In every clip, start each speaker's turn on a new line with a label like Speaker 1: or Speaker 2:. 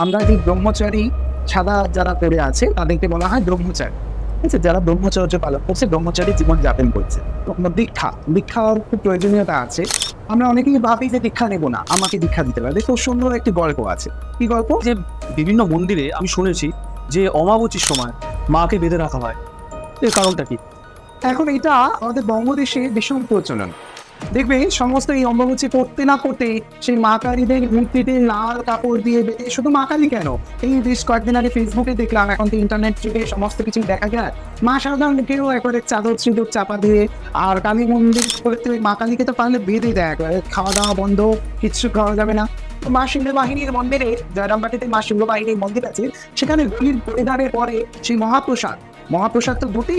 Speaker 1: আমরা যে ব্রহ্মচারী সাদা যারা পড়ে আছে তাদেরকে বলা হয় ব্রহ্মচারী। ঠিক আছে? যারা ব্রহ্মচর্য পালন করছে, ব্রহ্মচারী জীবন যাপন করছে। তখন দীক্ষার খুব প্রয়োজনীয়তা আছে। আমরা অনেকেই ভাবি যে দীক্ষা নেব না, আমাকে দীক্ষা দিতে হবে। খুব সুন্দর একটি গল্প আছে। কি গল্প?
Speaker 2: যে বিভিন্ন মন্দিরে আমি শুনেছি যে অমাবস্যার সময় মাকে বেঁধে রাখা হয়, এর কারণটা কি?
Speaker 1: এখন এটা আমাদের বঙ্গদেশে ভীষণ প্রচলন। দেখবে সমস্ত এই অম্বুবাচী করতে না করতে সেই মা কালীদের মূর্তিতে লাল কাপড় দিয়ে বেঁধে, শুধু মা কালী কেন, এই বেশ কয়েকদিন আগে ফেসবুকে দেখলাম, এখন তো ইন্টারনেট যুগে সমস্ত কিছু দেখা যায়, মা সাধারণকেও একবারে চাদর সিঁদুর চাপা দিয়ে, আর কালী মন্দির করতে মা কালীকে তো পারলে বেঁধে দেয়, একবারে খাওয়া দাওয়া বন্ধ, কিচ্ছু খাওয়া যাবে না। তো মা সিংহবাহিনীর মন্দিরে, জয়রামবাটিতে মা সিংহবাহিনীর মন্দির আছে, সেখানে বলির পরিধানের পরে সেই মহাপ্রসাদ তো দুটি।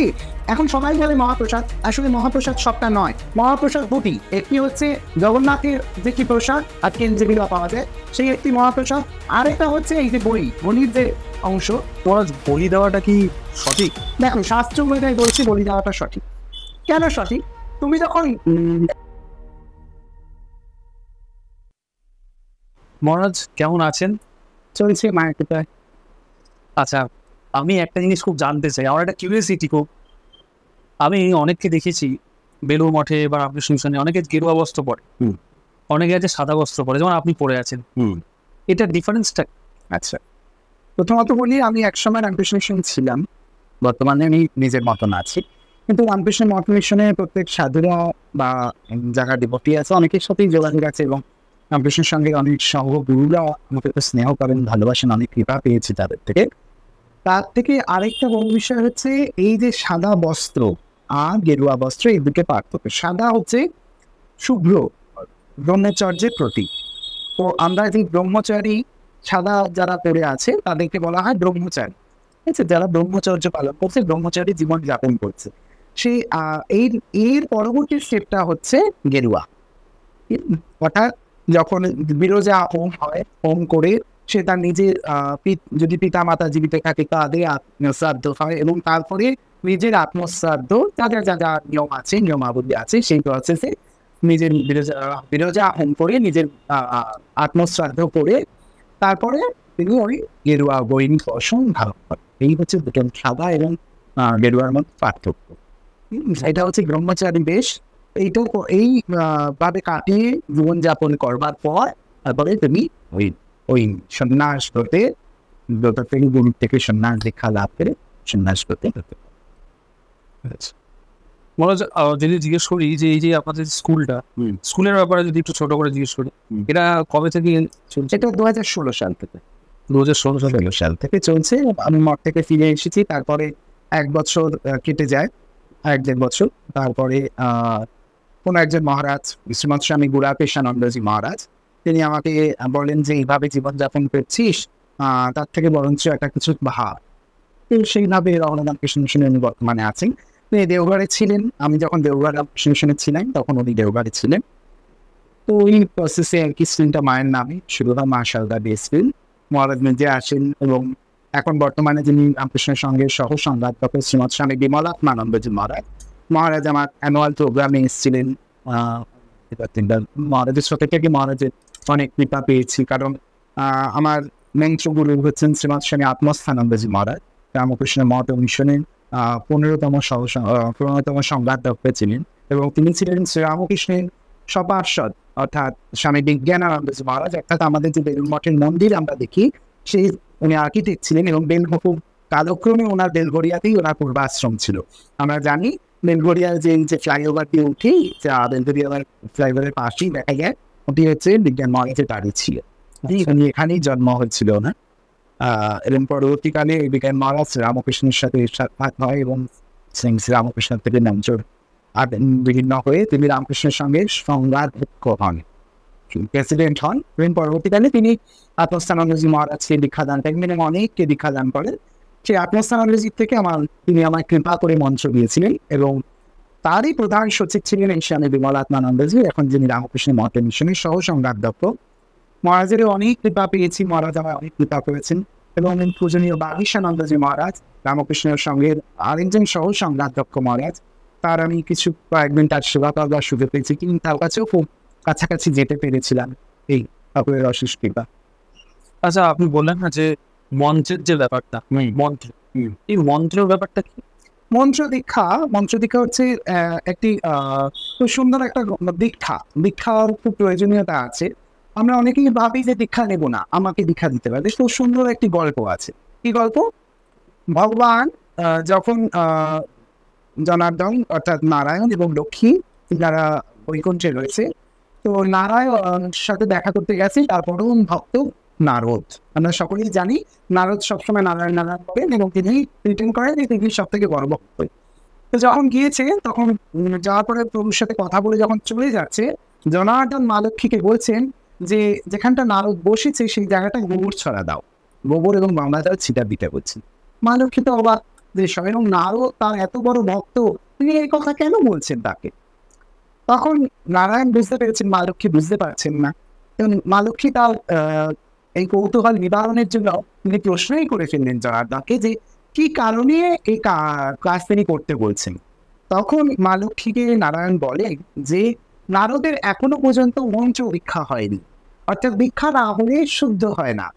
Speaker 1: এখন সবাই বলে মহাপ্রসাদ, আসলে মহাপ্রসাদ সবটা নয়, মহাপ্রসাদ দুটি। একটি হচ্ছে জগন্নাথের যেটি প্রসাদ আর যেগুলো পাওয়া যায়, সেই একটি মহাপ্রসাদ। আরেকটা হচ্ছে এই যে বলির যে অংশ।
Speaker 2: তোমার বলি দেওয়াটা কি সঠিক?
Speaker 1: দেখো, শাস্ত্র অনুযায়ী বলছি বলি দেওয়াটা সঠিক। কেন সঠিক? তুমি যখন
Speaker 2: মহারাজ কেমন আছেন?
Speaker 1: চলছে মায়ের কৃপায়।
Speaker 2: আচ্ছা, আমি একটা জিনিস খুব জানতে চাই, আমার একটা কিউরিয়াসিটি খুব। আমি অনেককে দেখেছি বেলুড় মঠে বা রামকৃষ্ণ মিশনে, অনেকে গেরুয়া বস্ত্র পরে, অনেকে আছে সাদা বস্ত্র পরে, যেমন আপনি পরে আছেন। এটার ডিফারেন্সটা?
Speaker 1: আচ্ছা, প্রথমত বলি, আমি একসময় রামকৃষ্ণ মিশন ছিলাম, বর্তমানে আমি নিজের মতন আছি। কিন্তু রামকৃষ্ণ মঠ মিশনে প্রত্যেক সাধুরা বা যারা ডিভোটি আছে, অনেকের সাথেই যোগাযোগ আছে, এবং রামকৃষ্ণের সঙ্গে অনেক সহগুরুরা আমাকে তো স্নেহ করেন, ভালোবাসেন, অনেক কৃপা পেয়েছি তাদের থেকে। তার থেকে আরেকটা বড় বিষয় হচ্ছে এই যে সাদা বস্ত্র আর গেরুয়া বস্ত্র, এই দুটো পার্থক্য। সাদা হচ্ছে শুভ্র, ব্রহ্মচর্যের প্রতীক। তো আমরা যে ব্রহ্মচারী সাদা যারা পড়ে আছে তাদেরকে বলা হয় ব্রহ্মচারী। ঠিক আছে? যারা ব্রহ্মচর্য পালন করছে, ব্রহ্মচারী জীবন যাপন করছে, সেই এর পরবর্তী স্টেপটা হচ্ছে গেরুয়া। অর্থাৎ যখন বিরোজা হোম হয়, হোম করে সে তার নিজের যদি পিতা মাতা জীবিত থাকে তাদের আত্মশ্রাদ্ধ হয়, এবং তারপরে নিজের আত্মশ্রাদ্ধ, যাদের যা যা নিয়ম আছে, নিয়মাবলী আছে, সেই প্রসেসে নিজের বিরোজা হোম করে নিজের আত্মশ্রাদ্ধ করে তারপরে তিনি ওই গেরুয়া বইন বসন ধারণ করেন। এই হচ্ছে দুটো সাদা এবং গেরুয়ার মধ্যে পার্থক্য। এটা হচ্ছে ব্রহ্মচারী বেশ। এই ভাবে কাটিয়ে জীবনযাপন করবার পর তারপরে তুমি ওই ওই সন্ন্যাস হতে থেকে গুরু থেকে সন্ন্যাস দীক্ষা লাভ করে সন্ন্যাস করতে হতে।
Speaker 2: মহারাজ, যদি জিজ্ঞেস করি যে এই যে আপনাদের স্কুলের ব্যাপারে যদি একটু ছোট করে জিজ্ঞেস করি, এটা কবে থেকে চলছে?
Speaker 1: এটা 2016 সাল থেকে।
Speaker 2: 2016
Speaker 1: সাল থেকে চলছে। আমি মঠ থেকে ফিরে এসেছি, তারপরে 1 বছর কেটে যায়, 1-1.5 বছর। তারপরে কোনো একজন মহারাজ, শ্রীমৎ স্বামী গুড়াকেশানন্দজি মহারাজ, তিনি আমাকে বলেন যে এইভাবে জীবনযাপন করছিস, তার থেকে বরঞ্চ একটা কিছু ভাব। তো সেইভাবে রমনা রামকৃষ্ণ মিশনে উনি বর্তমানে আছেন। তিনি দেওঘরে ছিলেন, আমি যখন দেওঘর রামকৃষ্ণ মিশনে ছিলাম তখন উনি দেওঘরে ছিলেন। তো ওই প্রসেসে আর কি স্ক্রিনটা মায়ের নামে শুরুটা মা শারদা ডে স্ক্রিন। মহারাজ নিজে আসেন, এবং এখন বর্তমানে যিনি রামকৃষ্ণের সঙ্গে সহ সংবাদপত্র শ্রীমৎ স্বামী বিমলাত্মানন্দজি মহারাজ আমার অ্যানুয়াল প্রোগ্রামে এসেছিলেন। মহারাজের সাথে থেকে মহারাজের অনেক কৃপা পেয়েছি, কারণ আমার মন্ত্র গুরু হচ্ছেন শ্রীমৎ স্বামী আত্মস্থানন্দজি মহারাজ, রামকৃষ্ণ মঠ মিশনের 15তম সংবাদক ছিলেন, এবং তিনি ছিলেন শ্রীরামকৃষ্ণের সপার্ষদ, অর্থাৎ স্বামী বিজ্ঞানানন্দজি মহারাজ। অর্থাৎ আমাদের যে বেলুড় মঠের মন্দির আমরা দেখি, সেই উনি আর্কিটেক্ট ছিলেন, এবং খুব কালক্রমে ওনার বেলঘরিয়াতেই ওনার পূর্বাশ্রম ছিল। আমরা জানি বেলঘরিয়ার যে ফ্লাইওভার দিয়ে উঠি, বেলঘরিয়া ফ্লাইওভারের পাশেই দেখা যায়, ওটি হচ্ছে বিজ্ঞান মহারাজের বাড়ি ছিল। উনি এখানেই জন্ম হয়েছিল না। এবং পরবর্তীকালে বিজ্ঞান মহারাজ রামকৃষ্ণের সাথে সাক্ষাৎ হয়, এবং শ্রীরামকৃষ্ণ থেকে নামচর বিভিন্ন হয়ে তিনি রামকৃষ্ণের সঙ্গে সংবাদক্ষ হন, প্রেসিডেন্ট হন। এবং পরবর্তীকালে তিনি আত্মস্থানন্দজি মহারাজকে দীক্ষাদান করেন, অনেককে দীক্ষাদান করেন। সেই আত্মস্থানন্দজি থেকে তিনি আমায় কৃপা করে মঞ্চ দিয়েছিলেন, এবং তারই প্রধান সচিব ছিলেন এই স্বামী বিমলাত্মানন্দজি, এখন যিনি রামকৃষ্ণ মঠ মিশনের সহ সংবাদক্ষ। মহারাজেরও অনেক কৃপা পেয়েছি, মহারাজ আমায় অনেক কৃপা করেছেন। এবং পূজনীয় বাগীশানন্দজি মহারাজ, রামকৃষ্ণের সঙ্গে আরেকজন সহ সংবাদক্ষ মহারাজ, তার আমি কয়েকদিন তার সেবা করবার সুযোগ পেয়েছি, কিন্তু তার কাছেও খুব কাছাকাছি যেতে পেরেছিলাম, এই ঠাকুরের অশেষ কৃপা।
Speaker 2: আচ্ছা, আপনি বললেন না যে মন্ত্রের যে ব্যাপারটা, মন্ত্র, এই মন্ত্রের ব্যাপারটা কি?
Speaker 1: মন্ত্র দীক্ষা হচ্ছে একটি খুব সুন্দর একটা দীক্ষার খুব প্রয়োজনীয়তা আছে। আমরা অনেকেই ভাবি যে দীক্ষা নেব না, আমাকে দীক্ষা দিতে পারে। খুব সুন্দর একটি গল্প আছে। কি গল্প? ভগবান যখন জনার্দন অর্থাৎ নারায়ণ এবং লক্ষ্মী যারা বৈকুণ্ঠে রয়েছে, তো নারায়ণ সাথে দেখা করতে গেছে তার পরম ভক্ত নারদ। আমরা সকলেই জানি নারদ সবসময় নারায়ণ নারায়ণ করেন এবং তিনি রিটার্ন করেন যে তিনি সব থেকে বড় ভক্ত। তো যখন গিয়েছে তখন যাওয়ার পরে প্রভুর সাথে কথা বলে যখন চলে যাচ্ছে, জনার্দন মা লক্ষ্মীকে বলছেন যে যেখানটা নারদ বসেছে সেই জায়গাটা গোবর ছড়া দাও, গোবর এবং গঙ্গা জল ছিটা দিতে বলছেন। মা লক্ষ্মী তো অবাক যে স্বয়ং নারদ তার এত বড় ভক্ত, তিনি এই কথা কেন বলছেন তাকে। তখন নারায়ণ বুঝতে পেরেছেন, মা লক্ষ্মী বুঝতে পারছেন না। এবং মা লক্ষ্মী তার এই কৌতূহল নিবারণের জন্য তিনি প্রশ্নই করে ফেললেন জনার্দনকে যে কি কারণে এই কাজ তিনি করতে বলছেন। তখন মা লক্ষ্মীকে নারায়ণ বলে যে নারদের এখনো পর্যন্ত মন্ত্র দীক্ষা হয়নি, অর্থাৎ দীক্ষা না হলে শুদ্ধ হয় না,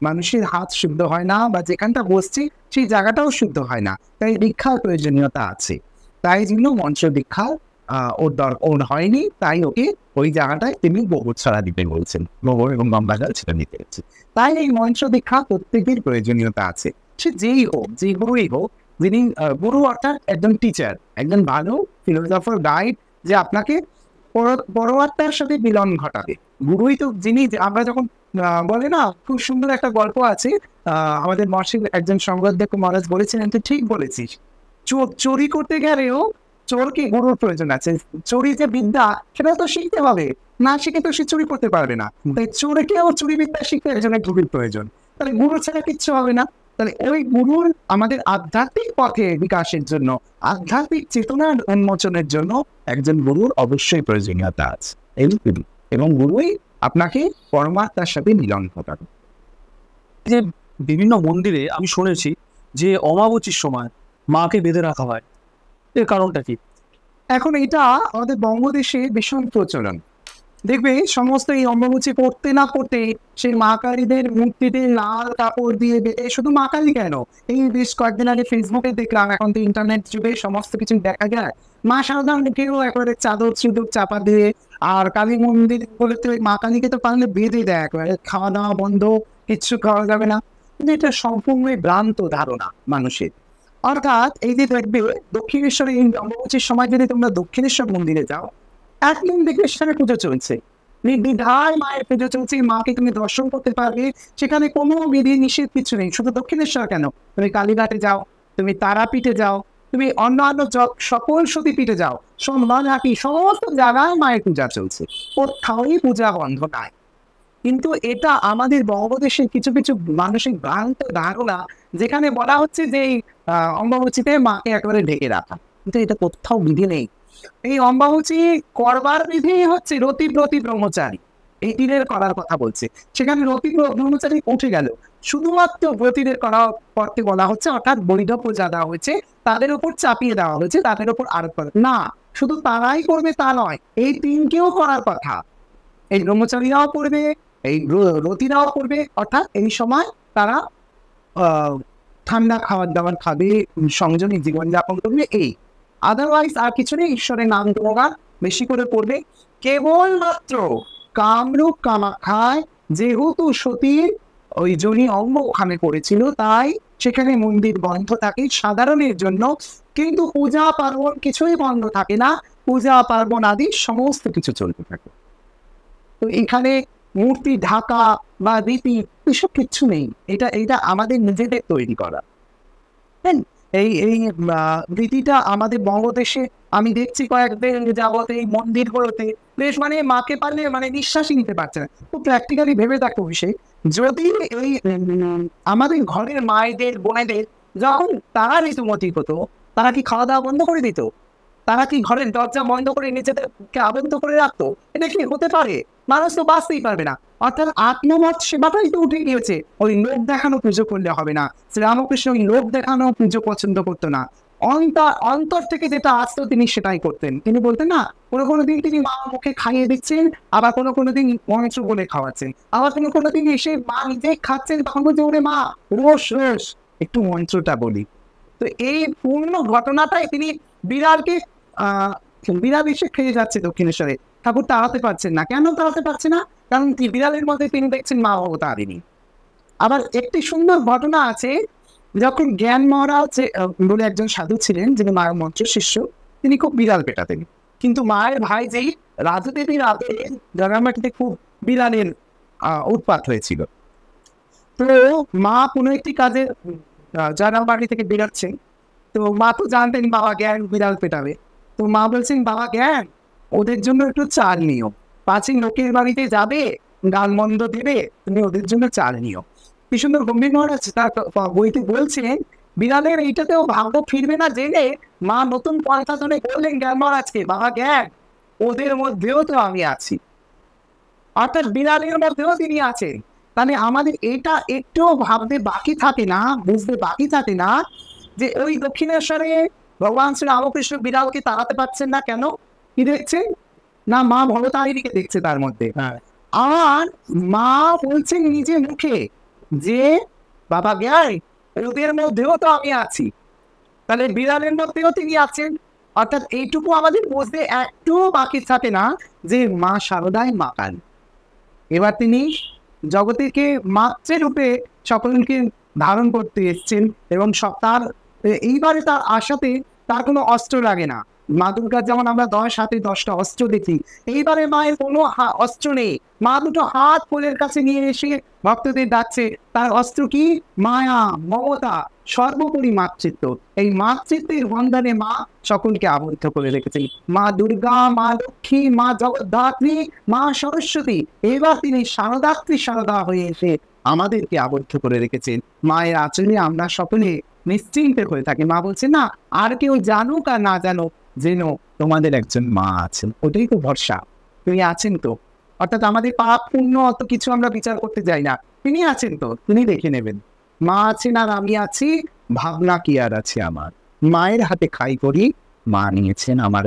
Speaker 1: মানুষের হাত শুদ্ধ হয় না, বা যেখানটা বসছে সেই জায়গাটাও শুদ্ধ হয় না, তাই দীক্ষার প্রয়োজনীয়তা আছে। তাই জন্য মন্ত্র দীক্ষা ওর হয়নি, তাই ওকে ওই জায়গাটায় তিনি গোবর ছড়া দিতে বলছেন, গোবর এবং গঙ্গা জল সেটা নিতে হচ্ছে। তাই এই মন্ত্র দীক্ষা প্রত্যেকের প্রয়োজনীয়তা আছে, সে যেই হোক, যে গুরুই হোক। যিনি গুরু অর্থাৎ একজন টিচার, একজন ভালো ফিলোসফার গাইড, যে আপনাকে পরমাত্মার সাথে মিলন ঘটাবে। গুরুই তো যিনি, আমরা যখন বলে না, খুব সুন্দর একটা গল্প আছে, আমাদের মর্শিদ একজন সংবাদদাতা মহারাজ বলেছিলেন, তুই ঠিক বলেছিস, চুরি করতে গেলেও চোরকে গুরুর প্রয়োজন আছে। চুরি যে বিদ্যা সেটা তো শিখতে হবে, না শিখে তো সে চুরি করতে পারবে না। তাই চোরকেও চুরি বিদ্যা শিখতে একজনের গুরুর প্রয়োজন, তাহলে গুরু ছাড়া কিচ্ছু হবে না। তাহলে ওই গুরুর আমাদের আধ্যাত্মিক পথে বিকাশের জন্য, আধ্যাত্মিক চেতনার উন্মোচনের জন্য একজন গুরুর অবশ্যই প্রয়োজনীয়তা আছে। এবং গুরুই আপনাকে পরমাত্মার সাথে মিলন ঘটাবে।
Speaker 2: যে বিভিন্ন মন্দিরে আমি শুনেছি যে অমাবস্যার সময় মাকে বেঁধে রাখা হয়, এর কারণটা কি?
Speaker 1: এখন এটা আমাদের বঙ্গদেশে ভীষণ প্রচলন। দেখবে সমস্ত এই অম্বুবাচী করতে না করতে সেই মা কালীদের মূর্তিতে লাল কাপড় দিয়ে বেঁধে, শুধু মা কালী কেন, এই বেশ কয়েকদিন আগে ফেসবুকে দেখলাম, এখন তো ইন্টারনেট যুগে সমস্ত কিছু দেখা যায়, মা সারদাকেও একেবারে চাদর চুদর চাপা দিয়ে, আর কালী মন্দির বলে তো মা কালীকে তো পারলে বেঁধে দেয়, একেবারে খাওয়া দাওয়া বন্ধ, কিচ্ছু খাওয়া যাবে না। কিন্তু এটা সম্পূর্ণই ভ্রান্ত ধারণা মানুষের। অর্থাৎ এই যে দেখবে দক্ষিণেশ্বরে এই অম্বুবাচীর সময় যদি তোমরা দক্ষিণেশ্বর মন্দিরে যাও, একদিন দেখবে সেখানে পুজো চলছে, নির্দ্বিধায় মায়ের পুজো চলছে, মাকে তুমি দর্শন করতে পারবে, সেখানে কোনো বিধি নিষেধ কিছু নেই। শুধু দক্ষিণেশ্বর কেন, তুমি কালীঘাটে যাও, তুমি তারাপীঠে যাও, তুমি অন্যান্য সকল সতীপীঠে যাও, সোমনাথি, সমস্ত জায়গায় মায়ের পূজা চলছে, কোথাওই পূজা বন্ধ নাই। কিন্তু এটা আমাদের বঙ্গদেশের কিছু কিছু মানসিক ভ্রান্ত ধারণা, যেখানে বলা হচ্ছে যে এই অম্বুবাচীতে মাকে একেবারে ঢেকে রাখা, কিন্তু এটা কোথাও বিধি নেই। এই অম্বুবাচী করবার বিধি হচ্ছে রতিব্রতী ব্রহ্মচারী, এই দিনের করার কথা বলছে। সেখানে রতি ব্রহ্মচারী উঠে গেল, শুধুমাত্র ব্রতীদের করা করতে বলা হচ্ছে, অর্থাৎ বৈধ পূজা দেওয়া হয়েছে, তাদের উপর চাপিয়ে দেওয়া হয়েছে, তাদের উপর আরোপ করা না। শুধু তারাই করবে তা নয়, এই তিনকেও করার কথা। এই ব্রহ্মচারীরাও করবে, এই রতিরাও করবে, অর্থাৎ এই সময় তারা ঠান্ডা খাবার দাবার খাবে, সংযমী জীবনযাপন করবে, এই আদারওয়াইজ আর কিছু নেই। ঈশ্বরের নাম গুণগান বেশি করে করবে, কেবলমাত্র কামরূপ কামাখ্যায় যেহেতু সতীর ওই জনি অঙ্গ ওখানে করেছিল, তাই সেখানে মন্দির বন্ধ থাকে সাধারণের জন্য, কিন্তু পূজা পার্বণ কিছুই বন্ধ থাকে না, পূজা পার্বণ আদি সমস্ত কিছু চলতে থাকে। তো এখানে মূর্তি ঢাকা বা রীতি এসব কিচ্ছু নেই, এটা আমাদের নিজেদের তৈরি করা। এই রীতিটা আমাদের বঙ্গদেশে আমি দেখছি কয়েকদিন যাবত এই মন্দিরগুলোতে বেশ মানে মাকে পারলে মানে নিঃশ্বাসই নিতে পারছে না। খুব প্র্যাকটিক্যালি ভেবে দেখো বিষয়, যদি এই আমাদের ঘরের মায়েদের বোনেদের যখন তারা ঋতুমতি হতো, তারা কি খাওয়া দাওয়া বন্ধ করে দিত? তারা কি ঘরের দরজা বন্ধ করে নিজেদেরকে আবদ্ধ করে রাখতো? এটা কি হতে পারে? মানুষ তো বাঁচতেই পারবে না। অর্থাৎ আত্মমত সেবাটাই তো উঠে গিয়েছে। ওই লোক দেখানো পুজো করলে হবে না। শ্রীরামকৃষ্ণ ওই লোক দেখানো পুজো পছন্দ করতো না, অন্তর থেকে যেটা আসতো তিনি সেটাই করতেন। তিনি বলতেন না, কোনো দিন তিনি মা মুখে খাইয়ে দিচ্ছেন, আবার কোনো দিন মন্ত্র বলে খাওয়াচ্ছেন, আবার কোনো দিন এসে মা নিজেই খাচ্ছেন, তখন বলছে ওরে মা রোস রোস একটু মন্ত্রটা বলি। তো এই পূর্ণ ঘটনাটাই তিনি বিড়ালকে বিড়াল এসে খেয়ে যাচ্ছে দক্ষিণেশ্বরে, ঠাকুর তাড়াতে পারছেন না। কেন তাড়াতে পারছে না? কারণ বিড়ালের মধ্যে তিনি দেখছেন মা অবতারিণী। আবার একটি সুন্দর ঘটনা আছে, যখন জ্ঞান মহারাজ বলে একজন সাধু ছিলেন, যিনি মায়ের মন্ত্র শিষ্য, তিনি খুব বিড়াল পেটাতেন। কিন্তু মায়ের ভাই যেই রাজু দেবীর রাতে রাঙামাটিতে খুব বিড়ালের উৎপাত হয়েছিল। তো মা কোনো একটি কাজে রাঙামাটি থেকে বেরাচ্ছেন, তো মা তো জানতেন বাবা জ্ঞান বিড়াল পেটাবে। তো মা বলছেন, বাবা জ্ঞান ওদের জন্য একটু চাল নিও, পাঁচই লোকের বাড়িতে যাবে, গাল মন্দ দেবে, তুমি ওদের জন্য চাল নিও। কি সুন্দর গম্ভীর মহারাজ তার বইতে বলছেন, বিড়ালের এইটাতেও ভাগ্য ফিরবে না জেনে মা নতুন পন্থা ধরে বললেন জ্ঞান মহারাজকে, বাবা জ্ঞান ওদের মধ্যেও তো আমি আছি, অর্থাৎ বিড়ালের মধ্যেও তিনি আছেন। তাহলে আমাদের এটা একটুও ভাবতে বাকি থাকে না, বুঝতে বাকি থাকে না যে ওই দক্ষিণেশ্বরে ভগবান শ্রী রামকৃষ্ণ বিড়ালকে তাড়াতে পারছেন না। কেন? কি দেখছেন না? মা ভবতারিণীকে দেখছে তার মধ্যে। আর মা বলছেন নিজে মুখে যে বাবা জ্ঞান ওদের মধ্যেও তো আমি আছি, তাহলে বিড়ালের মধ্যেও তিনি আছেন। অর্থাৎ এইটুকু আমাদের বুঝতে একটু বাকি থাকে না যে মা শারদাই মা কালী। এবার তিনি জগতেকে মাতৃরূপে সকলকে ধারণ করতে এসছেন, এবং তার এইবারে তার আশাতে তার কোনো অস্ত্র লাগে না। মা দুর্গার যেমন আমরা 10 হাতে 10টা অস্ত্র দেখি, এইবারে মায়ের কোনো অস্ত্র নেই। মা দুটো হাত কোলের কাছে নিয়ে এসে ভক্তদের ডাকছে। তার অস্ত্র কি? মায়া, মমতা, সর্বোপরি মাতৃত্ব। এই মাতৃত্বের বন্ধনে মা সকলকে আবদ্ধ করে রেখেছেন। মা দুর্গা, মা লক্ষ্মী, মা জগদ্ধাত্রী, মা সরস্বতী, এবার তিনি শারদাত্রী শারদা হয়ে এসে আমাদেরকে আবদ্ধ করে রেখেছেন। মায়ের আচরণে আমরা সকলে নিশ্চিন্তে হয়ে থাকি। মা বলছে না, আর কেউ জানুক আর না জানুক, যেন তোমাদের একজন মা আছেন, ওটাই তো ভরসা, তিনি আছেন তো। অর্থাৎ আমাদের পাপ পুণ্য অত কিছু আমরা বিচার করতে যাই না, তিনি আছেন তো, তিনি দেখে নেবেন। মা আছেন আর আমি আছি, ভাবনা কি আর আছে আমার, মায়ের হাতে খাই করি, মা নিয়েছেন আমার।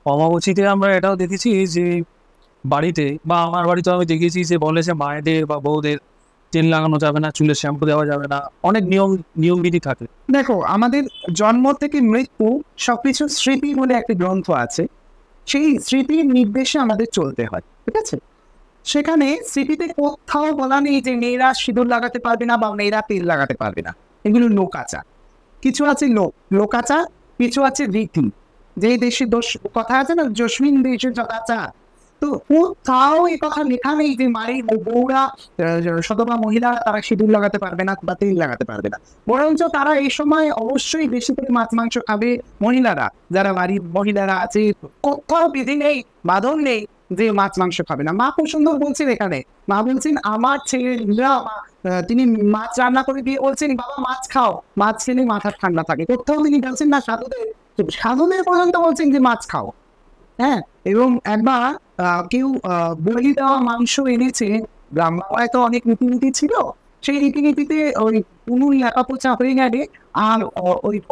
Speaker 2: অমাবস্যাতে আমরা এটাও দেখেছি যে বাড়িতে বা আমার বাড়িতে আমি দেখেছি যে বলে যে মায়েদের বা বউদের তেল লাগানো যাবে না, চুলে শ্যাম্পু দেওয়া যাবে না, অনেক নিয়ম বিধি থাকে।
Speaker 1: দেখো, আমাদের জন্ম থেকে মৃত্যু সবকিছু স্মৃতি বলে একটা গ্রন্থ আছে, সেই স্মৃতির নির্দেশে আমাদের চলতে হয়, ঠিক আছে? সেখানে স্মৃতিতে কোথাও বলা নেই যে মেয়েরা সিঁদুর লাগাতে পারবে না বা মেয়েরা তেল লাগাতে পারবে না। এগুলো লোকাচার। কিছু আছে লোকাচার, কিছু আছে রীতি। যে দেশে দোষ কথা আছে না, জস্মিন দেশে যথাচার। তো কোথাও এই কথা লেখা নেই যে মায়ের বউরা, সদবা মহিলারা তারা সিঁদুর লাগাতে পারবে না বা তেল লাগাতে পারবে না। বরঞ্চ তারা এই সময় অবশ্যই বেশি করে মাছ মাংস খাবে। মহিলারা, যারা বাড়ির মহিলারা আছে, কোথাও বিধি নেই, বাঁধন নেই যে মাছ মাংস খাবে না। মা খুব সুন্দর বলছেন এখানে, মা বলছেন আমার ছেলেরা, তিনি মাছ রান্না করে দিয়ে বলছেন বাবা মাছ খাও, মাছ খেলে মাথা ঠান্ডা থাকে। কোথাও তিনি বলছেন না, সাধুদের পর্যন্ত বলছেন যে মাছ খাও। হ্যাঁ, এবং একবার কেউ বলি দেওয়া মাংস এনেছে, গ্রাম বাংলায় তো অনেক রীতিনীতি ছিল, সেই রীতিনীতিতে ওই উনুন লেপা পোচা হয়ে গেলে আর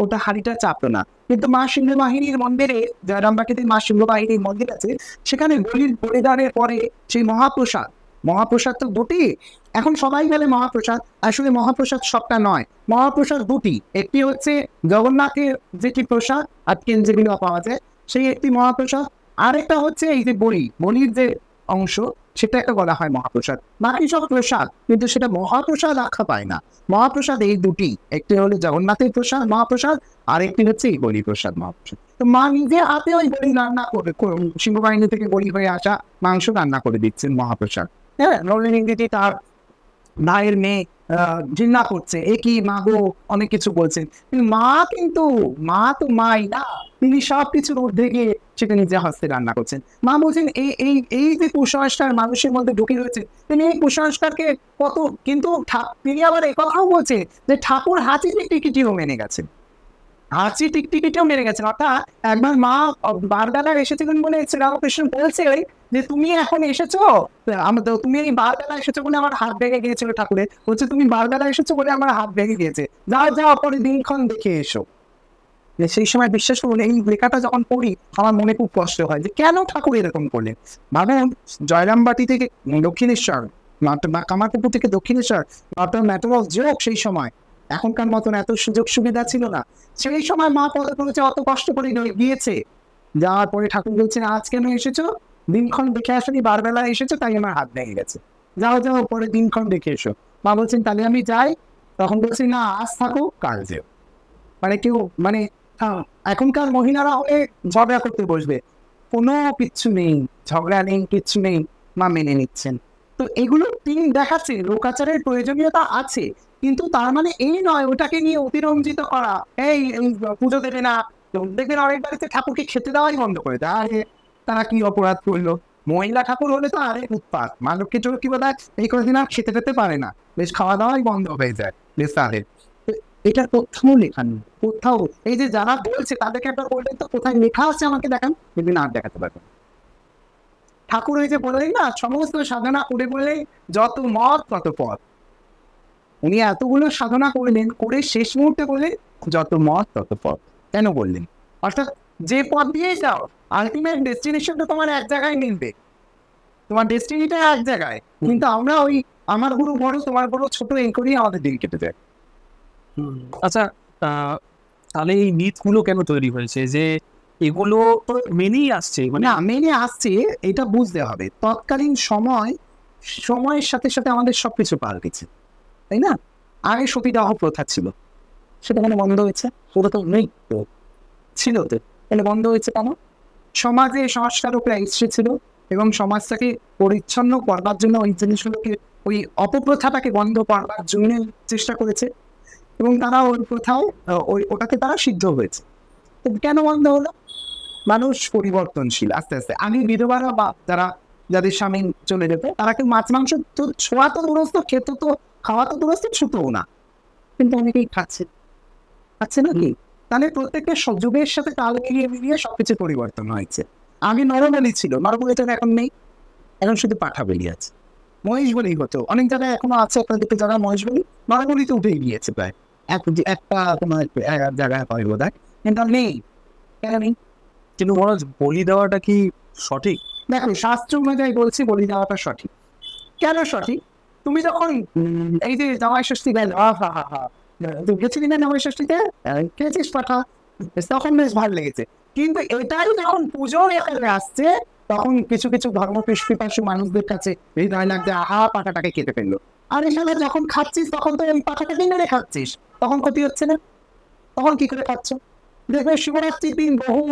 Speaker 1: ওটা হাঁড়িটা চাপলো না। কিন্তু মা সিংহবাহিনীর মন্দিরে, জয়রামবাটিতে মা সিংহবাহিনীর মন্দির আছে, সেখানে বলির বলিদানের পরে সেই মহাপ্রসাদ তো দুটি। এখন সবাই বলে মহাপ্রসাদ, আসলে মহাপ্রসাদ সবটা নয়, মহাপ্রসাদ দুটি। একটি হচ্ছে জগন্নাথের যেটি প্রসাদ আজকে যেগুলো পাওয়া যায়, সেই একটি মহাপ্রসাদ। আরেকটা হচ্ছে এই যে বলির যে অংশ, সেটা একটা বলা হয় মহাপ্রসাদ। বাকি সব প্রসাদ, কিন্তু সেটা মহাপ্রসাদ আখ্যা পায় না। মহাপ্রসাদ এই দুটি, একটি হলো জগন্নাথের প্রসাদ মহাপ্রসাদ, আর একটি হচ্ছে এই বলি প্রসাদ মহাপ্রসাদ। তো মা নিজে হাতে ওই বলি রান্না করে, সিংহবাহিনী থেকে বলি হয়ে আসা মাংস রান্না করে দিচ্ছেন মহাপ্রসাদ। হ্যাঁ, নলিনী তার ভাইয়ের মেয়ে ঘৃণা করছে, এ কি মা গো, অনেক কিছু বলছেন। কিন্তু মা তো মাই না, তিনি সবকিছুর ঊর্ধ্বে গিয়ে সেটা নিজে হস্তে রান্না করছেন। মা বলছেন এই যে কুসংস্কার মানুষের মধ্যে ঢুকে রয়েছে, তিনি এই কুসংস্কারকে কিন্তু তিনি আবার একথাও বলছেন যে ঠাকুর হাতির টিকিটিও মেনে গেছেন। হাঁচি টিকটিকিটাও মেরে গেছে। অর্থাৎ একবার মা বারবেলা এসেছিলেন বলে শ্রীরামকৃষ্ণ বলছে যে তুমি এখন এসেছো, তুমি এই বারবেলা এসেছো বলে আমার হাত ভেঙে গিয়েছিল ঠাকুরের, বলছে তুমি বারবেলা এসেছো বলে আমার হাত ভেঙে গিয়েছে, যাও যাও পরে দিনক্ষণ দেখে এসো। সেই সময় বিশ্বাস করুন এই লেখাটা যখন পড়ি আমার মনে খুব কষ্ট হয় যে কেন ঠাকুর এরকম করলেন। ভাবুন জয়রামবাটি থেকে দক্ষিণেশ্বর, কামারপুকুর থেকে দক্ষিণেশ্বর ম্যাটার অফ জোক সেই সময়, এখনকার মতন এত সুযোগ সুবিধা ছিল না। সেই সময় মা পদে পড়েছে, অত কষ্ট করে গিয়েছে, যাওয়ার পরে ঠাকুর বলছেন আজ কেন এসেছো, দিনক্ষণ দেখে আসনি, বারবেলা এসেছো তাই আমার হাত ভেঙে গেছে, যাও যাও পরে দিনক্ষণ দেখে এসো। মা বলছেন তাহলে আমি যাই, তখন বলছি না আজ থাকো কাল যেও। মানে কেউ মানে এখনকার মহিলারা হলে ঝগড়া করতে বসবে, কোনো কিচ্ছু নেই, ঝগড়া নেই, কিচ্ছু নেই, মা মেনে নিচ্ছেন। তো এগুলো তিনি দেখাচ্ছে লোকাচারের প্রয়োজনীয়তা আছে, কিন্তু তার মানে এই নয় ওটাকে নিয়ে অতিরঞ্জিত করা, এই পুজো দেবে না। দেখবেন অনেক বাড়িতে ঠাকুরকে খেতে দেওয়াই বন্ধ করে দেয়, আরে তারা কি অপরাধ করলো। মহিলা ঠাকুর হলে তো আরেক উৎপাত, মা লক্ষ্মীর জন্য কি বলা, এই কয়েকদিন আর খেতে খেতে পারে না, বেশ খাওয়া দাওয়াই বন্ধ হয়ে যায় বেশ তাদের। এটা কোথাও লেখা নেই, কোথাও। এই যে যারা বলছে তাদেরকে একটা বললেন তো কোথায় লেখা আছে আমাকে দেখান, কিন্তু আর দেখাতে পারবেন। ঠাকুর এই যে বললেন না সমস্ত সাধনা করে বললেন যত মত তত পথ, উনি এতগুলো সাধনা করলেন, করে শেষ মুহূর্তে বললেন যত মত তত পথ। কেন বললেন? অর্থাৎ যে পথ দিয়ে যাও আলটিমেট ডেস্টিনেশনটা তোমার এক জায়গায় মিলবে, তোমার ডেস্টিনিটা এক জায়গায়, কিন্তু আমরা ওই আমার গুরু বড় তোমার বড় ছোট এই করেই আমাদের দিন কেটে যায়।
Speaker 2: আচ্ছা, তাহলে এই মিথগুলো কেন তৈরি হয়েছে যে এগুলো তো মেনেই আসছে, মানে
Speaker 1: না মেনে আসছে, এটা বুঝতে হবে তৎকালীন সময়ের সাথে সাথে আমাদের সবকিছু পাল্টেছে, তাই না? আগে সতীদাহ প্রথা ছিল, সেটা মানে বন্ধ হয়েছে, ওটা তো নেই তো, ছিল তো, তাহলে বন্ধ হয়েছে কেন? সমাজে সংস্কারকরা এসেছিল এবং সমাজটাকে পরিচ্ছন্ন করবার জন্য ওই জিনিসগুলোকে, ওই অপপ্রথাটাকে বন্ধ করবার জন্য চেষ্টা করেছে, এবং তারা ওই প্রথাও ওটাকে তারা সিদ্ধ হয়েছে। তো কেন বন্ধ হলো? মানুষ পরিবর্তনশীল আস্তে আস্তে। আগে বিধবারা বা যাদের স্বামী চলে যেত তারা কেউ মাছ মাংস তো ছোঁয়া তো দূরস্থ, খেত তো, খাওয়া তো দূরস্থ, ছুতও না, কিন্তু অনেকেই খাচ্ছে না কি? তাহলে প্রত্যেকটা যুগের সাথে তাল মিলিয়ে মিলিয়ে সবকিছু পরিবর্তন হয়েছে। আগে নরবলি ছিল, নরবলি তো এখন নেই, এখন শুধু পাঠা বলি আছে। মহেশ বলি হতো, অনেক জায়গায় এখনো আছে আপনার দিকে যারা মহেশ বলি, নরবলি তো উঠেই গিয়েছে প্রায়, একটা কোনো জায়গায় হয় বোধ হয়, কিন্তু নেই। কেন নেই?
Speaker 2: কিন্তু মহারাজ বলি দেওয়াটা কি সঠিক?
Speaker 1: দেখো শাস্ত্র অনুযায়ী বলছি বলি দেওয়াটা সঠিক। কেন সঠিক? তুমি যখন এই যে জামাই ষষ্ঠী গেল, তুই গেছিলি না জামাই ষষ্ঠীতে, খেয়েছিস পাঠা, তখন বেশ ভালো লেগেছে। কিন্তু এটাই যখন পুজো এখানে আসছে তখন কিছু কিছু ধর্মপিপাসু মানুষদের কাছে হৃদয় লাগছে, আহা পাঠাটাকে কেটে ফেললো। আর এখানে যখন খাচ্ছিস তখন তো এই পাঠাটাকে মেরে খাচ্ছিস, তখন ক্ষতি হচ্ছে না? তখন কি করে খাচ্ছ? দেখবে শিবরাত্রির দিন বহু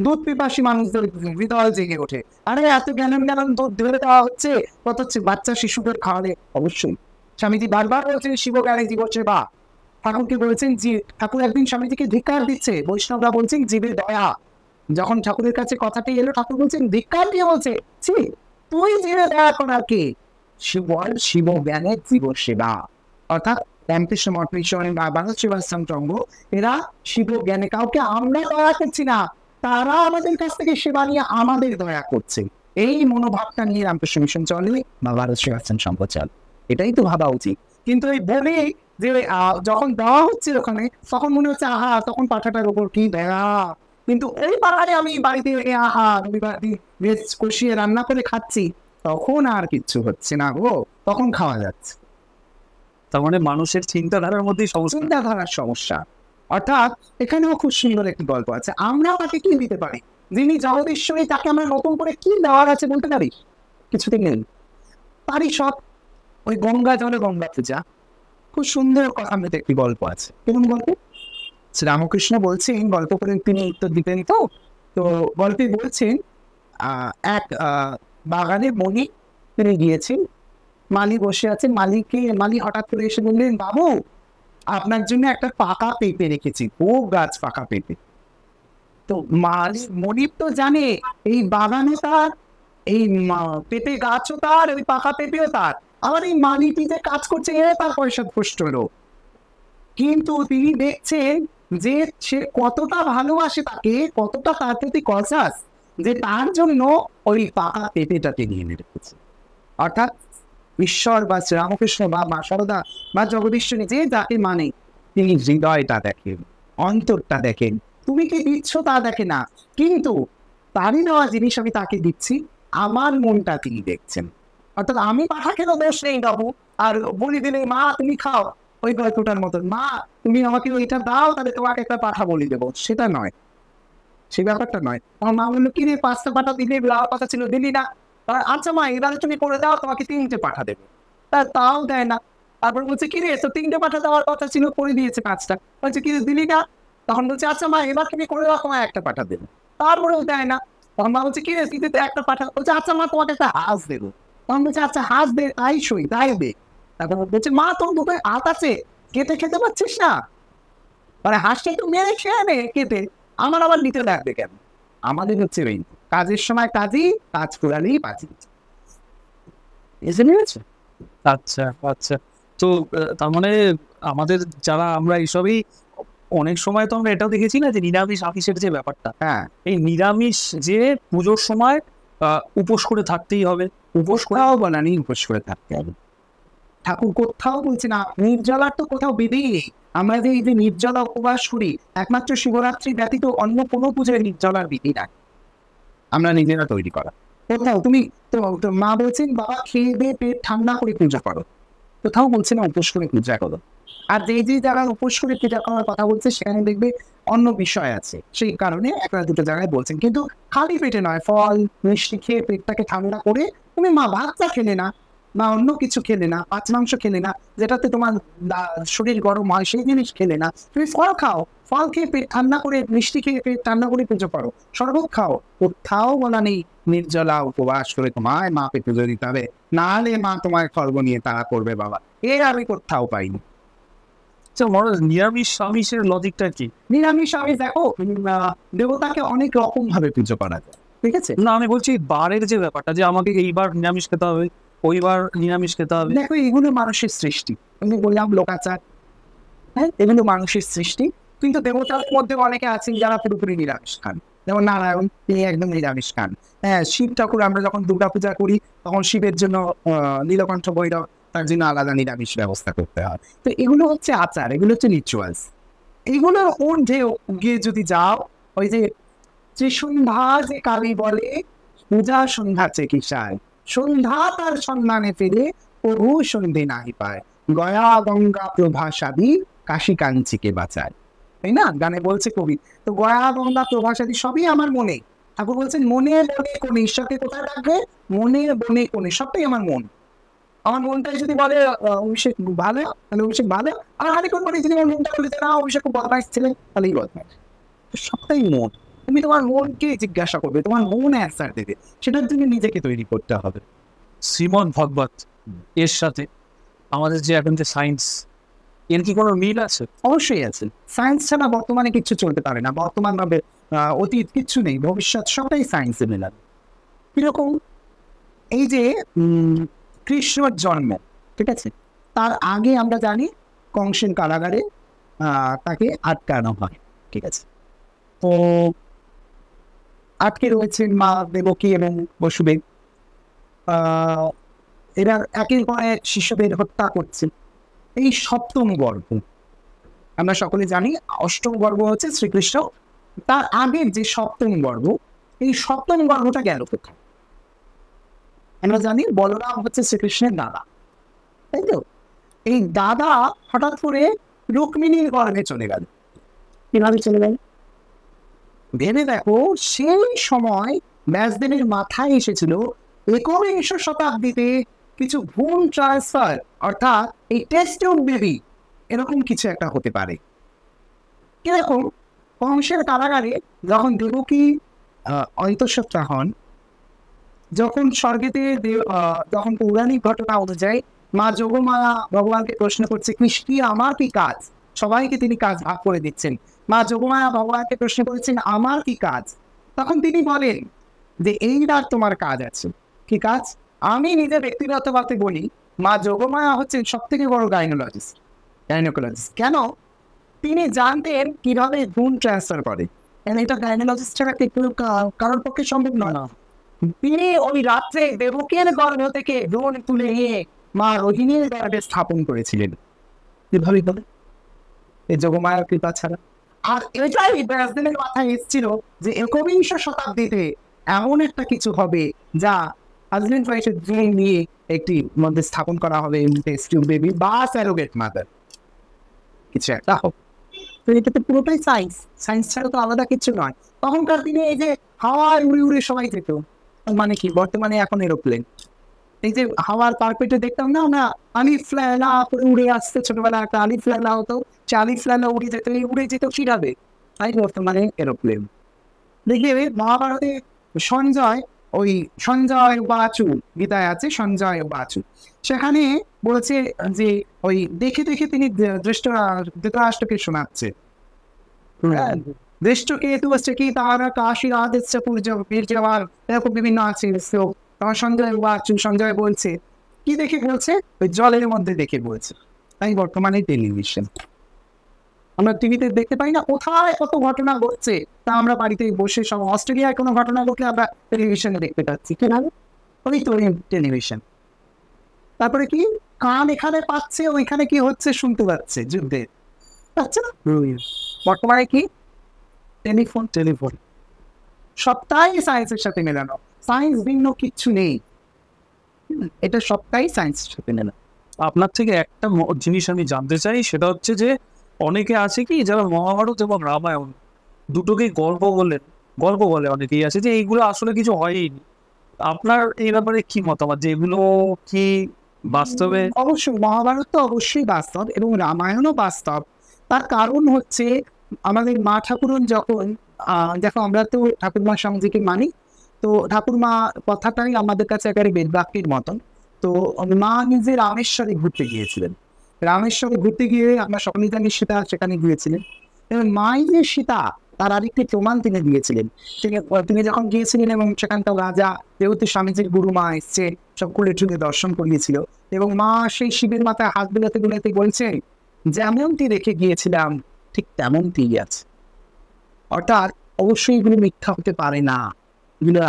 Speaker 1: দুধ পিপাসী মানুষদের হৃদয় জেগে ওঠে, আরে এত জ্ঞান দুধ ধরে দেওয়া হচ্ছে, কত হচ্ছে বাচ্চা শিশুদের খাওয়ালে। অবশ্যই স্বামীজি বারবার বলছেন শিব জ্ঞানে জীব সেবা, ঠাকুরকে বলেছেন ঠাকুর একদিন স্বামীজিকে ধিক্কার দিচ্ছে, বৈষ্ণবরা বলছেন জীবের দয়া। যখন ঠাকুরের কাছে কথাটি এলো ঠাকুর বলছেন ধিক্কার দিয়ে বলছে, ছি তুই জীবে দয়া করা কে? শিব জ্ঞানে জীব সেবা। অর্থাৎ রামকৃষ্ণ মঠ মিশন বা ভারত সেবাশ্রম সংঘ এরা শিব জ্ঞানে, কাউকে আমরা দয়া করছি না, তারা আমাদের কাছ থেকে সেবা নিয়ে আমাদের দয়া করছে, এই মনোভাবটা নিয়ে রামকৃষ্ণ মিশন চলে বা ভারত সেবাশ্রম সংঘ চলে। এটাই তো ভাবা উচিত। কিন্তু এই বলে যে যখন দেওয়া হচ্ছে ওখানে তখন মনে হচ্ছে আহা তখন পাঠাটার উপর কি দয়া, কিন্তু ওই পাহাড়ে আমি বাড়িতে আহা রবিবার দিন ভেজ কষিয়ে রান্না করে খাচ্ছি, তখন আর কিচ্ছু হচ্ছে না গো, তখন খাওয়া যাচ্ছে।
Speaker 2: তার মানে মানুষের চিন্তাধারার মধ্যেই সমস্যা,
Speaker 1: চিন্তাধারার সমস্যা। অর্থাৎ এখানেও খুব সুন্দর একটি গল্প আছে, আমরা তাকে কি দিতে পারি? যিনি জগদীশ্বরী তাকে আমরা নতুন করে কি দেওয়ার আছে বলতে পারি? কিছুতেই নেই। পারি সব, ওই গঙ্গা জলে গঙ্গা পূজা। খুব সুন্দর কথা মেতে একটি গল্প আছে। কেমন গল্প? শ্রীরামকৃষ্ণ বলছেন, গল্প করে তিনি উত্তর দিতেন তো, তো গল্পে বলছেন এক বাগানে মণি তিনি গিয়েছেন, মালি বসে আছেন, মালি হঠাৎ করে এসে বললেন বাবু আপনার জন্য একটা পাকা পেঁপে রেখেছি, খুব গাছ পাকা পেঁপে। তো মনিব তো জানে এই বাগানে তার, এই পেঁপে গাছও তার, ওই পাকা পেঁপেও তার, আবার এই মালিটি যে কাজ করছে এ তার পয়সা পুষ্ট লোক। কিন্তু তিনি দেখছেন যে সে কতটা ভালোবাসে তাকে, কতটা তার প্রতি কনসাস, যে তার জন্য ওই পাকা পেঁপেটাকে নিয়ে রেখেছে। অর্থাৎ ঈশ্বর বা শ্রীরামকৃষ্ণ বা মা শারদা বা জগদীশ্বরী যে যাকে মানে, তিনি হৃদয়টা দেখেন, অন্তরটা দেখেন, তুমি কি দিচ্ছ তা দেখে না, কিন্তু তারই নেওয়া জিনিস আমি তাকে দিচ্ছি, আমার মনটা তিনি দেখছেন। অর্থাৎ আমি পাঠা খেলেও দোষ নেই বাবু, আর বলি দিলে মা তুমি খাও, ওই গল্পটার মতন, মা তুমি আমাকে ওইটা দাও তাহলে তোমাকে একটা পাঠা বলি দেবো, সেটা নয়, সেই ব্যাপারটা নয়। আমার মা বললো, কি রে 5টা পাঠা দিলে, লাওয়ার কথা ছিল দিলি না, আচ্ছা মা এবারে তুমি করে দাও, তোমাকে 3টে পাঠা দেবো, তাও দেয় না। তারপর বলছে, কি রে তো 3টে পাঠা দেওয়ার কথা ছিল, করে দিয়েছে 5টা, বলছে কি রে দিলি না, তখন বলছে আচ্ছা মা এবার তুমি করে দাও, তোমায় একটা পাঠা দেবো, তারপরেও দেয় না। তখন মা বলছে, কি রে তুই তো একটা পাঠা, বলছে আচ্ছা মা তোমাকে একটা হাঁস দেবো, তখন বলছে আচ্ছা হাঁস দে, তাই সই তাই দে। তারপর বলছে মা তোর দুটো হাত আছে, কেটে খেতে পারছিস না, মানে হাঁসটা একটু মেরে খেয়ে নে কেটে, আমার আবার নিতে লাগবে কেন। আমাদের হচ্ছে ওই কাজের সময় কাজই, কাজ করালেই বাঁচি, এসে নিয়েছে।
Speaker 2: আচ্ছা আচ্ছা। তো তার মানে আমাদের যারা আমরা এইসবই, অনেক সময় তো আমরা এটাও দেখেছি না যে নিরামিষ আমিষের যে ব্যাপারটা,
Speaker 1: হ্যাঁ,
Speaker 2: এই নিরামিষ যে পুজোর সময় উপোস করে থাকতেই হবে, উপোস করে
Speaker 1: কোথাও বলা নেই উপোস করে থাকতে হবে, ঠাকুর কোথাও বলছে না, নির্জলার তো কোথাও বিধি নেই। আমরা যে এই যে নির্জলা উপবাস করি, একমাত্র শিবরাত্রি ব্যতীত অন্য কোনো পুজোয় নির্জলার বিধি নাই, আমরা নিজেরা তৈরি করা। কোথাও তুমি তো মা বলছেন বাবা খেয়ে দিয়ে পেট ঠান্ডা করে পূজা করো, কোথাও বলছে না উপোস করে পূজা করো। আর যে যে যারা উপোস করে পূজা করার কথা বলছে সেখানে দেখবে অন্য বিষয় আছে, সেই কারণে একটা দুটো জায়গায় বলছেন, কিন্তু খালি পেটে নয়, ফল মিষ্টি খেয়ে পেটটাকে ঠান্ডা করে, তুমি মা ভাতটা খেলে না বা অন্য কিছু খেলে না, মাছ মাংস খেলে না, যেটাতে তোমার শরীর গরম হয় সেই জিনিস খেলে না, তুমি ফল খাও, ফল খেয়ে পেট ঠান্ডা করে, মিষ্টি খেয়ে পেট ঠান্ডা করে পুজো করো, শরবত খাও, কোথাও বলা নেই নির্জলা উপবাস করে তোমায় মাকে পুজো দিতে হবে, নাহলে মা তোমার খর্ব নিয়ে তারা করবে বাবা, এর আমি কোথাও পাইনি।
Speaker 2: নিরামিষ আমিষের লজিকটা কি?
Speaker 1: নিরামিষ আমিষ দেখো, দেবতাকে অনেক রকম ভাবে পুজো করা যায়, ঠিক আছে।
Speaker 2: না আমি বলছি বারের যে ব্যাপারটা, যে আমাকে এইবার নিরামিষ খেতে হবে, ওইবার নিরামিষ খেতে হবে।
Speaker 1: দেখো এগুলো মানুষের সৃষ্টি, আমি বললাম লোকাচার, হ্যাঁ এগুলো মানুষের সৃষ্টি, কিন্তু দেবতাদের মধ্যে অনেকে আছেন যারা পুরোপুরি নিরামিষ খান, যেমন নারায়ণ, তিনি একদম নিরামিষ খান। হ্যাঁ শিব ঠাকুর, আমরা যখন দুর্গা পূজা করি তখন শিবের জন্য নীলকণ্ঠ ভৈরব, তার জন্য আলাদা নিরামিষ ব্যবস্থা করতে হয়। তো এগুলো হচ্ছে আচার, এগুলো হচ্ছে রিচুয়ালস। এগুলোর ঊর্ধ্বে গিয়ে যদি যাও, ওই যে ত্রিসন্ধ্যা যে কালী বলে, পূজা সন্ধ্যা চিকিৎসায়, সন্ধ্যা তার সন্ধানে ফিরে, প্রভু সন্ধে নাহি পায়, গয়া গঙ্গা প্রভা সাদী, কাশী কাঞ্চিকে বাঁচায়, তাই না গানে বলছে কবি। তো গয়া গঙ্গা প্রভা সাদী সবই আমার মনে, ঠাকুর বলছেন মনে বনে কোণে, ঈশ্বরকে কোথায় রাখবে, মনে বনে কোণে, সবটাই আমার মন। আমার মনটাই যদি বলে অভিষেক ভালো, তাহলে অভিষেক ভালো, আর হারিকোন বলে যদি আমার মনটা বলে না অভিষেক খুব বদমাইশ ছিলেন, তাহলেই বদমাইশ। সবটাই মন, তুমি তোমার মনকে জিজ্ঞাসা করবে, তোমার মন অ্যান্সার দেবে, সেটার জন্য নিজেকে তৈরি করতে হবে।
Speaker 2: শ্রীমদ ভগবত এর সাথে আমাদের যে এখন যে সায়েন্স, এর কি কোনো মিল আছে?
Speaker 1: অবশ্যই আছে, সায়েন্স ছাড়া বর্তমানে কিছু চলতে পারে না, বর্তমান ভাবে অতীত কিচ্ছু নেই, ভবিষ্যৎ সবটাই সায়েন্সে মেলানো। কিরকম, এই যে কৃষ্ণর জন্ম, ঠিক আছে, তার আগে আমরা জানি কংসের কারাগারে তাকে আটকানো হয়, ঠিক আছে। তো আটকে রয়েছেন মা দেবকী এবং বসুদেব, এরা একের পর এক শিশুদের হত্যা করছে। এই সপ্তম গর্ভ, আমরা সকলে জানি অষ্টম গর্ভ হচ্ছে শ্রীকৃষ্ণ, তার আগের যে সপ্তম গর্ভ, এই সপ্তম গর্ভটা গেল কোথায়? আমরা জানি বলরাম হচ্ছে শ্রীকৃষ্ণের দাদা, তাই তো। এই দাদা হঠাৎ করে রুক্মিণীর গর্ভে চলে গেল, কিভাবে চলে গেল ভেবে দেখো। সেই সময় ব্যাসদেবের মাথায় এসেছিল 19শ শতাব্দীতে কিছু ভ্রূণ ট্রান্সফার, অর্থাৎ এই টেস্ট টিউব বেবি এরকম কিছু একটা হতে পারে। কিরকম, কংসের কারাগারে যখন দেবকী অন্তঃসত্ত্বা হন, যখন স্বর্গেতে যখন পৌরাণিক ঘটনা অনুযায়ী মা যোগমায়া ভগবানকে প্রশ্ন করছে, কৃষ্ণ আমার কি কাজ, সবাইকে তিনি কাজ ভাগ করে দিচ্ছেন, মা যোগমায়া ভগবানকে প্রশ্ন করেছেন আমার কি কাজ, তখন তিনি বলেন যে এইবার তোমার কাজ আছে। কি কাজ? আমি নিজে ব্যক্তিগতভাবে বলি, মা যোগমায়া হচ্ছেন সব থেকে বড় গাইনোকোলজিস্ট। কেন? তিনি জানতেন কিভাবে গুণ ট্রান্সফার করে, এটা গাইনোলজিস্ট ছাড়া কারোর পক্ষে সম্ভব নয়। তিনি ওই রাত্রে দেবকীর গর্ভ থেকে ভ্রূণ তুলে নিয়ে মা রোহিণীর গর্ভে স্থাপন করেছিলেন। কিভাবে বলে? এই যোগমায়ার কৃপা ছাড়া। আর এটাই ব্যাসদেবের মাথায় এসেছিল যে একবিংশ শতাব্দীতে এমন একটা কিছু হবে যা হাজবেন্ড ওয়াইফের ভ্রূণ নিয়ে একটি মধ্যে স্থাপন করা হবে, টেস্ট টিউব বেবি বা স্যারোগেট মাদার, কিছু একটা হোক। তো এটা তো পুরোটাই সায়েন্স, সায়েন্স ছাড়া তো আলাদা কিছু নয়। তখনকার দিনে এই যে হাওয়ায় উড়ে উড়ে সবাই যেত, মানে কি বর্তমানে এখন এরোপ্লেন, এই যে হাওয়ার কার্পেটে দেখতাম না আমরা আলিফ ফ্ল্যালা করে উড়ে আসতে, ছোটবেলা একটা আলিফ ফ্ল্যালা হতো, সে আলিফ ফ্ল্যালা উড়ে যেত, এই উড়ে যেত কিভাবে, তাই বর্তমানে এরোপ্লেন। দেখবে মহাভারতে সঞ্জয়, ওই সঞ্জয় বাচু গীতায় আছে সঞ্জয় বাচু, সেখানে বলছে যে ওই দেখে দেখে তিনি ধৃতরাষ্ট্রকে শোনাচ্ছে, দৃষ্টকে তু হচ্ছে কি তারা কাশী আদিত্য পূর্য বীর জওয়ার, এরকম বিভিন্ন আছে। তখন সঞ্জয় বাচু, সঞ্জয় বলছে কি দেখে বলছে, ওই জলের মধ্যে দেখে বলছে। তাই বর্তমানে টেলিভিশন, আমরা টিভিতে দেখতে পাই না কোথায় কত ঘটনা ঘটছে, তা আমরা বাড়িতে বসে সব, অস্ট্রেলিয়ায় কোনো ঘটনা ঘটলে আমরা টেলিভিশনে দেখতে পাচ্ছি, কেন? ওই তো টেলিভিশন। তারপরে কি কান এখানে পাচ্ছে, ওইখানে কি হচ্ছে শুনতে পাচ্ছে, যুদ্ধের, পাচ্ছে না? বর্তমানে কি টেলিফোন, টেলিফোন সবটাই সায়েন্সের সাথে মেলানো, সায়েন্স ভিন্ন কিচ্ছু নেই, এটা সবটাই সায়েন্সের সাথে মেলানো।
Speaker 2: আপনার থেকে একটা জিনিস আমি জানতে চাই, সেটা হচ্ছে যে অনেকে আছে কি যারা মহাভারত এবং রামায়ণ দুটোকেই গল্প বলে অনেকেই আছে যে এইগুলো আসলে কিছু হয়ই নি। আপনার এই ব্যাপারে কি মতামত, যে এগুলো কি বাস্তবে?
Speaker 1: অবশ্যই মহাভারত তো অবশ্যই বাস্তব এবং রামায়ণও বাস্তব। তার কারণ হচ্ছে আমাদের মা ঠাকুরন যখন দেখো আমরা তো ঠাকুরমা সঙ্গীকে মানি, তো ঠাকুরমা কথাটাই আমাদের কাছে একেবারে বেদবাক্যের মতন। তো মা নিজে রামেশ্বরে ঘুরতে গিয়েছিলেন, রামেশ্বরে ঘুরতে গিয়ে আমরা সকলেই জানি সীতা সেখানে গিয়েছিলেন, এবং মাই যে সীতা তার আরেকটি প্রমাণ তিনি দিয়েছিলেন। তিনি যখন গিয়েছিলেন এবং সেখানকার রাজা যেহেতু স্বামীজির গুরু মা এসছে সব কুলে টুলে দর্শন করিয়েছিল, এবং মা সেই শিবের মাথায় হাত বোলাতে বোলাতে বলছেন যেমনটি রেখে গিয়েছিলাম ঠিক তেমনটি আছে। অর্থাৎ অবশ্যই এগুলো মিথ্যা হতে পারে না, এগুলো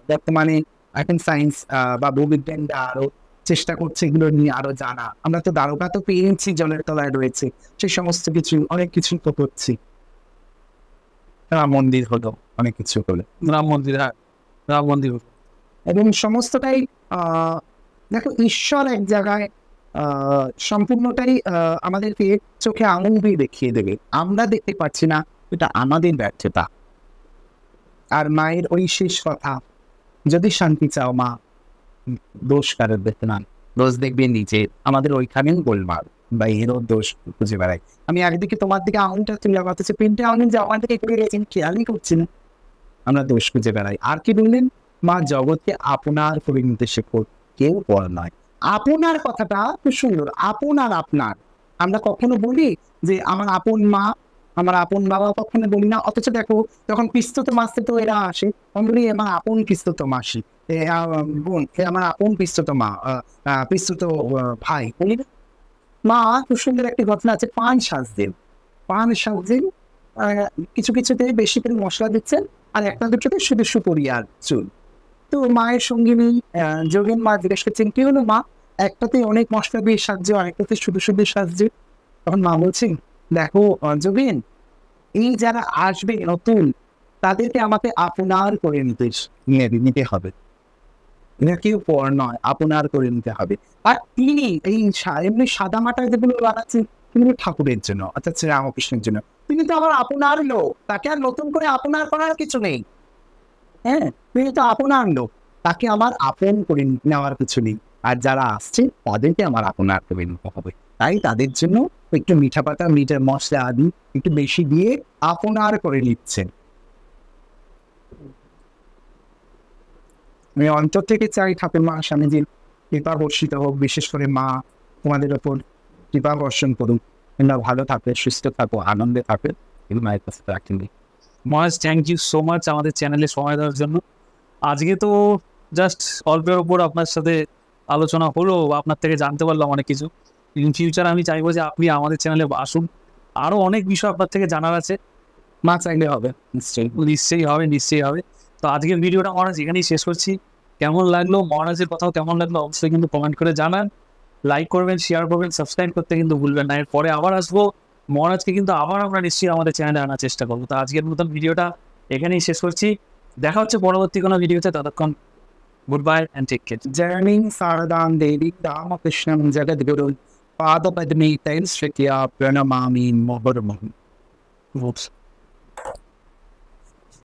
Speaker 1: বর্তমানে এখন সায়েন্স বা ভূবিজ্ঞানরা আরো চেষ্টা করছে এগুলো নিয়ে আরো জানা। আমরা তো দ্বারকা তো পেয়েছি, জলের তলায় রয়েছে, সেই সমস্ত কিছু অনেক কিছু তো করছি, রাম মন্দির হলো, অনেক কিছু হলো,
Speaker 2: রাম মন্দির, হ্যাঁ রাম মন্দির হলো,
Speaker 1: এবং সমস্তটাই দেখো ঈশ্বর এক জায়গায় সম্পূর্ণটাই আমাদেরকে চোখে আঙুল দিয়ে দেখিয়ে দেবে, আমরা দেখতে পাচ্ছি না, এটা আমাদের ব্যর্থতা। আর মায়ের ওই শেষ কথা, যদি শান্তি চাও মা দোষ কারোর দেখতে না, দোষ দেখবে নিজে, আমাদের ওইখানেও গোলমাল বা এরও দোষ খুঁজে বেড়াই। আমি একদিকে তোমার দিকে আঙুলটা তুলে লাগাতেছি, পেনটা আঙুল যে আমার দিকে ঘুরে গেছেন খেয়ালই করছি না, আমরা দোষ খুঁজে বেড়াই। আর কি বললেন, মা জগৎকে আপনার করে নিতে শেখো, কেউ পর নয়। আপনার কথাটা খুব সুন্দর, আপন আর আপনার। আমরা কখনো বলি যে আমার আপন মা, আমার আপন বাবা, কখনো বলি না। অথচ দেখো যখন পিস্তত মাসে তো এরা আসে, তখন বলি আমার আপন পিস্তত মাসি, বোন, আমার আপন পিস্তত মা, পিস্তত ভাই, বলি না? মা খুব সুন্দর একটি ঘটনা আছে, পান সাজদেন, পান সাজদেন, কিছু কিছুতে বেশি করে মশলা দিচ্ছেন, আর একটা দুটোতে শুধু সুপরি আর চুল। তো মায়ের সঙ্গিনী যোগেন মা জিজ্ঞেস করছেন কি হলো মা, একটাতে অনেক মশলা দিয়ে সাজছে, আরেকটাতে শুধু শুধু সাজছে। তখন মা বলছেন দেখো যোগেন, এই যারা আসবে নতুন, তাদেরকে আমাকে আপনার করে নিতে হবে, এটা কেউ পর নয়, আপনার করে নিতে হবে। আর তিনি এই এমনি সাদা মাটা যেগুলো বানাচ্ছেন সেগুলো ঠাকুরের জন্য, অর্থাৎ শ্রীরামকৃষ্ণের জন্য। তিনি তো আবার আপনার লোক, তাকে আর নতুন করে আপনার করার কিছু নেই। হ্যাঁ, তিনি তো আপনার লোক, তাকে আমার আপন করে নেওয়ার কিছু নেই। আর যারা আসছে তাদেরকে আমার আপনার করে নিতে হবে, তাই তাদের জন্য একটু মিঠা পাতা, মিঠার মশলা আদি একটু বেশি দিয়ে আপনার করে নিচ্ছেন। আমি অন্তর থেকে চাই ঠাকুর মা স্বামীজির কৃপা বর্ষিত হোক, বিশেষ করে মা তোমাদের ওপর কৃপা বর্ষণ করুন, তোমরা ভালো থাকবে, সুস্থ থাকো, আনন্দে থাকবে, কিন্তু মায়ের কাছে রাখেন।
Speaker 2: মহারাজ থ্যাংক ইউ সো মাচ আমাদের চ্যানেলে সময় দেওয়ার জন্য। আজকে তো জাস্ট অল্পের ওপর আপনার সাথে আলোচনা হলো, আপনার থেকে জানতে পারলাম অনেক কিছু। ইন ফিউচার আমি চাইবো যে আপনি আমাদের চ্যানেলে আসুন, আরো অনেক বিষয় আপনার থেকে জানার আছে।
Speaker 1: মা চাইলে হবে নিশ্চয়ই।
Speaker 2: নিশ্চয়ই হবে। তো আজকের ভিডিওটা মহারাজ এখানেই শেষ করছি। কেমন লাগলো, মহারাজের কথাও কেমন লাগলো অবশ্যই কিন্তু কমেন্ট করে জানান। লাইক করবেন, শেয়ার করবেন, সাবস্ক্রাইব করতে কিন্তু ভুলবেন না। এরপরে আবার আসবো, মহারাজকে কিন্তু আবার আমরা নিশ্চয়ই আমাদের চ্যানেলে আনার চেষ্টা করবো। তো আজকের মতন ভিডিওটা এখানেই শেষ করছি। দেখা হচ্ছে পরবর্তী কোনো ভিডিওতে। ততক্ষণ good bye and take care.
Speaker 1: Journeying Saradam Devi Ramakrishnan Jagadguru Pada Padme Tens Shritya Pranamami Moharmam.
Speaker 2: Whoops.